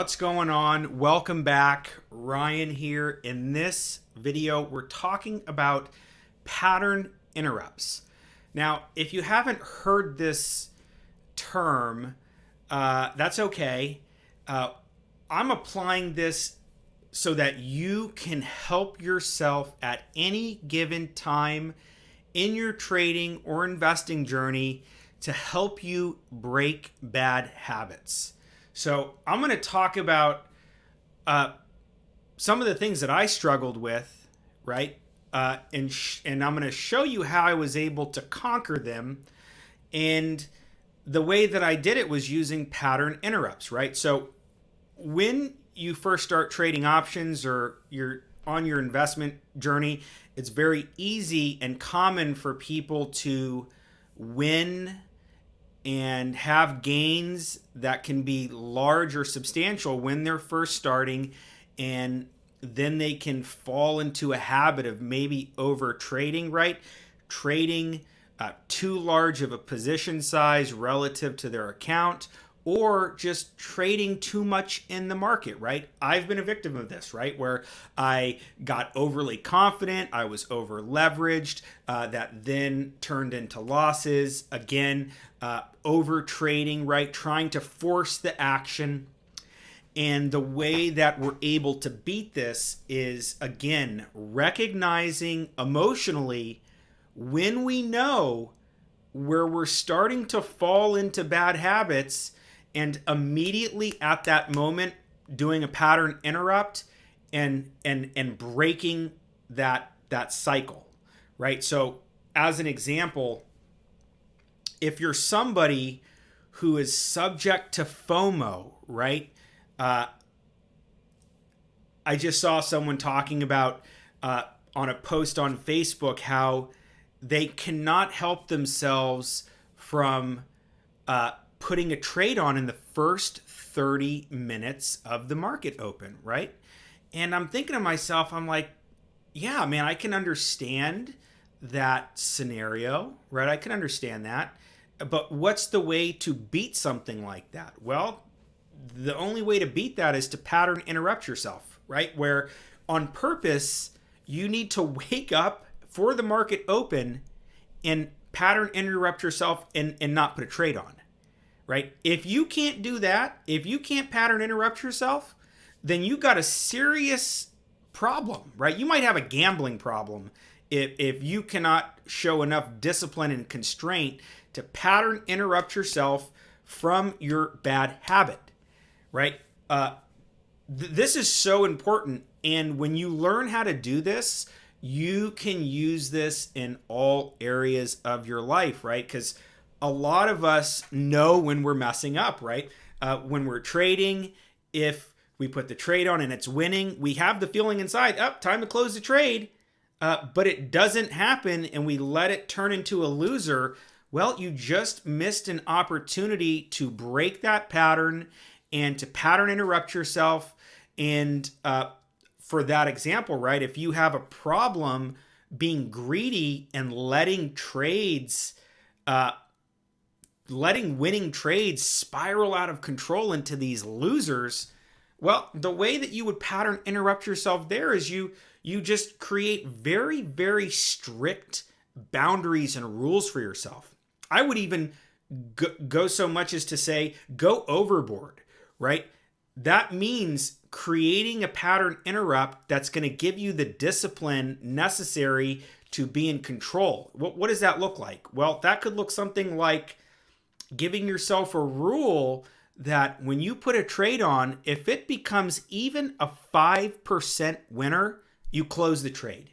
What's going on? Welcome back. Ryan here. In this video, we're talking about pattern interrupts. Now, if you haven't heard this term, that's okay. I'm applying this so that you can help yourself at any given time in your trading or investing journey to help you break bad habits. So I'm going to talk about some of the things that I struggled with, right? And I'm going to show you how I was able to conquer them. And the way that I did it was using pattern interrupts, right? So when you first start trading options or you're on your investment journey, it's very easy and common for people to win and have gains that can be large or substantial when they're first starting, and then they can fall into a habit of maybe over trading, right? Trading too large of a position size relative to their account, or just trading too much in the market, right? I've been a victim of this, right? Where I got overly confident, I was over leveraged, that then turned into losses. Again, over trading, right? Trying to force the action. And the way that we're able to beat this is, again, recognizing emotionally when we know where we're starting to fall into bad habits, and immediately at that moment doing a pattern interrupt and breaking that cycle, right? So as an example, if you're somebody who is subject to FOMO, right? I just saw someone talking about on a post on Facebook how they cannot help themselves from putting a trade on in the first 30 minutes of the market open, right? And I'm thinking to myself, I'm like, yeah, man, I can understand that scenario, right? I can understand that. But what's the way to beat something like that? Well, the only way to beat that is to pattern interrupt yourself, right? Where on purpose, you need to wake up for the market open and pattern interrupt yourself and not put a trade on, right? If you can't do that, if you can't pattern interrupt yourself, then you got a serious problem, right? You might have a gambling problem if you cannot show enough discipline and constraint to pattern interrupt yourself from your bad habit, right? This is so important. And when you learn how to do this, you can use this in all areas of your life, right? Because a lot of us know when we're messing up, right? When we're trading, if we put the trade on and it's winning, we have the feeling inside, time to close the trade, but it doesn't happen and we let it turn into a loser. Well, you just missed an opportunity to break that pattern and to pattern interrupt yourself. And for that example, right, if you have a problem being greedy and letting winning trades spiral out of control into these losers, well, the way that you would pattern interrupt yourself there is you just create very, very strict boundaries and rules for yourself. I would even go so much as to say, go overboard, right? That means creating a pattern interrupt that's going to give you the discipline necessary to be in control. What does that look like? Well, that could look something like giving yourself a rule that when you put a trade on, if it becomes even a 5% winner, you close the trade.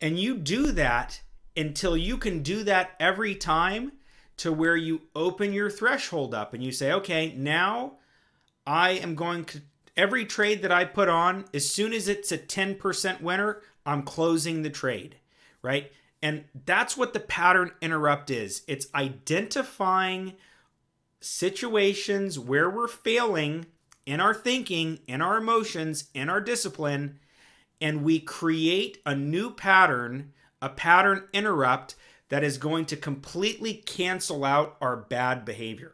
And you do that until you can do that every time, to where you open your threshold up and you say, okay, now I am going to, every trade that I put on, as soon as it's a 10% winner, I'm closing the trade, right? And that's what the pattern interrupt is. It's identifying situations where we're failing in our thinking, in our emotions, in our discipline, and we create a new pattern, a pattern interrupt that is going to completely cancel out our bad behavior.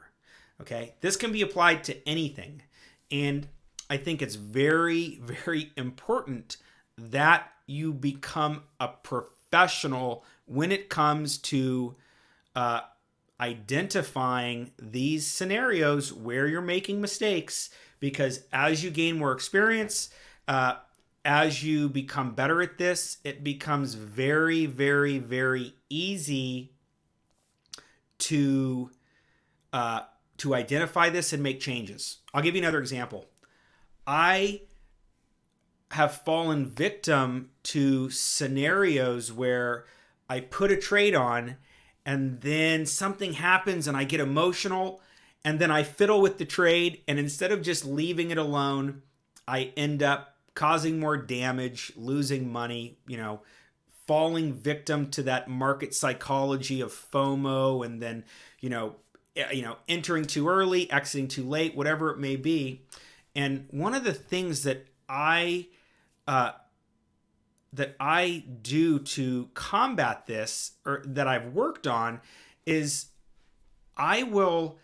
Okay, this can be applied to anything. And I think it's very, very important that you become a professional when it comes to uh, identifying these scenarios where you're making mistakes, because as you gain more experience, as you become better at this, it becomes very, very, very easy to uh, to identify this and make changes. I'll give you another example. I have fallen victim to scenarios where I put a trade on and then something happens and I get emotional and then I fiddle with the trade, and instead of just leaving it alone, I end up causing more damage, losing money, falling victim to that market psychology of FOMO, and then, entering too early, exiting too late, whatever it may be. And one of the things uh, that I do to combat this, or that I've worked on, is I will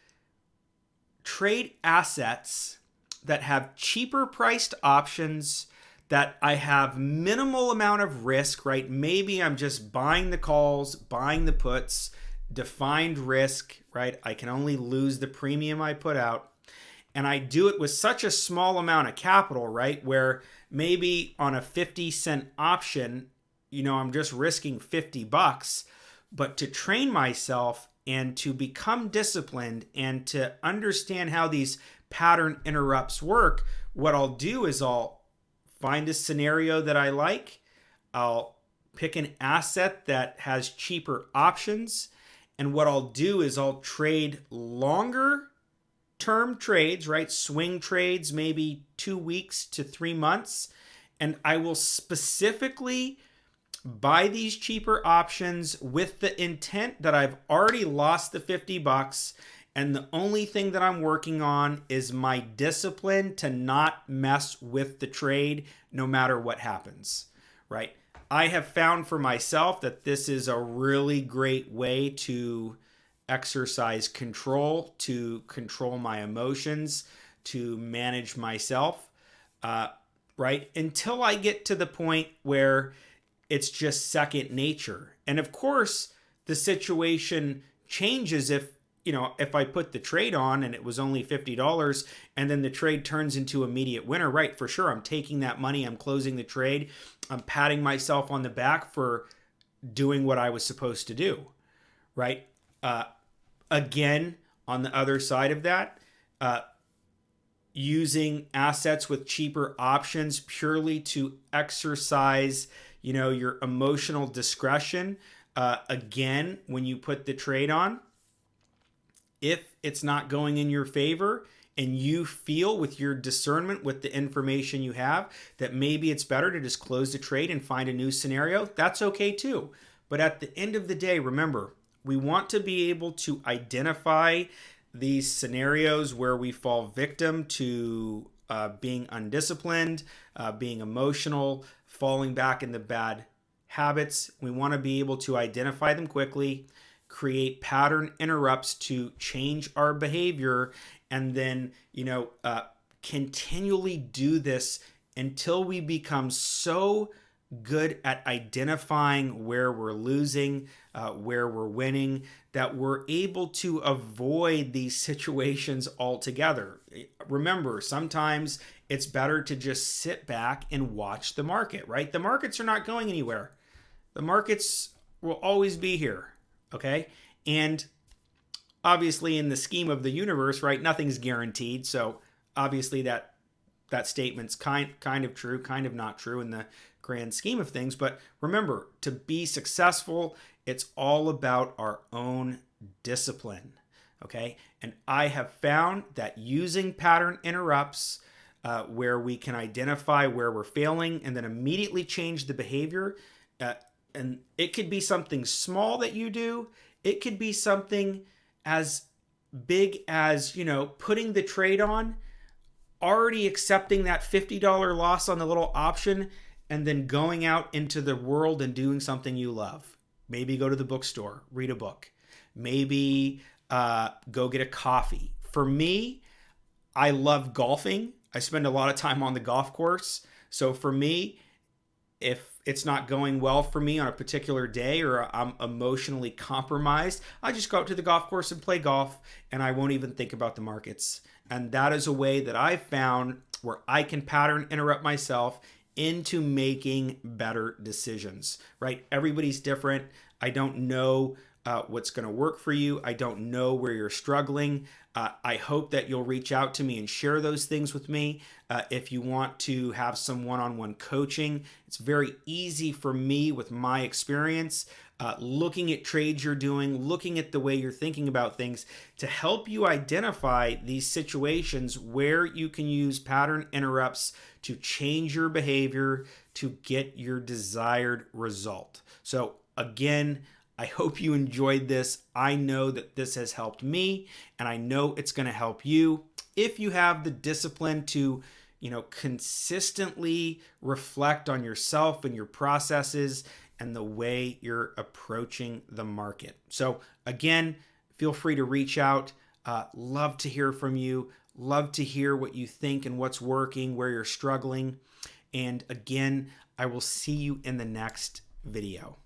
trade assets that have cheaper priced options, that I have minimal amount of risk, right? Maybe I'm just buying the calls, buying the puts, defined risk, right? I can only lose the premium I put out. And I do it with such a small amount of capital, right? Where maybe on a 50-cent option, I'm just risking $50. But to train myself and to become disciplined and to understand how these pattern interrupts work, what I'll do is I'll find a scenario that I like. I'll pick an asset that has cheaper options. And what I'll do is I'll trade longer term trades, right? Swing trades, maybe 2 weeks to 3 months. And I will specifically buy these cheaper options with the intent that I've already lost the $50. And the only thing that I'm working on is my discipline to not mess with the trade no matter what happens, right? I have found for myself that this is a really great way to exercise control, to control my emotions, to manage myself, right? Until I get to the point where it's just second nature. And of course, the situation changes if I put the trade on and it was only $50 and then the trade turns into immediate winner, right? For sure, I'm taking that money, I'm closing the trade, I'm patting myself on the back for doing what I was supposed to do, right? Again, on the other side of that, using assets with cheaper options purely to exercise, your emotional discretion. Again, when you put the trade on, if it's not going in your favor and you feel with your discernment, with the information you have, that maybe it's better to just close the trade and find a new scenario, that's okay too. But at the end of the day, remember, we want to be able to identify these scenarios where we fall victim to being undisciplined, being emotional, falling back into bad habits. We want to be able to identify them quickly, create pattern interrupts to change our behavior, and then, continually do this until we become so good at identifying where we're losing, where we're winning, that we're able to avoid these situations altogether. Remember, sometimes it's better to just sit back and watch the market, right? The markets are not going anywhere. The markets will always be here, okay? And obviously in the scheme of the universe, right, nothing's guaranteed. So obviously that statement's kind of true, kind of not true in the grand scheme of things. But remember, to be successful, it's all about our own discipline, okay? And I have found that using pattern interrupts, where we can identify where we're failing and then immediately change the behavior, and it could be something small that you do. It could be something as big as, putting the trade on, already accepting that $50 loss on the little option, and then going out into the world and doing something you love. Maybe go to the bookstore, read a book. Maybe go get a coffee. For me, I love golfing. I spend a lot of time on the golf course. So for me, if it's not going well for me on a particular day or I'm emotionally compromised, I just go out to the golf course and play golf and I won't even think about the markets. And that is a way that I've found where I can pattern interrupt myself into making better decisions, right? Everybody's different. I don't know what's going to work for you. I don't know where you're struggling. I hope that you'll reach out to me and share those things with me. If you want to have some one-on-one coaching, it's very easy for me with my experience, looking at trades you're doing, looking at the way you're thinking about things to help you identify these situations where you can use pattern interrupts to change your behavior to get your desired result. So again, I hope you enjoyed this. I know that this has helped me, and I know it's going to help you if you have the discipline to, consistently reflect on yourself and your processes and the way you're approaching the market. So again, feel free to reach out. Love to hear from you. Love to hear what you think and what's working, where you're struggling. And again, I will see you in the next video.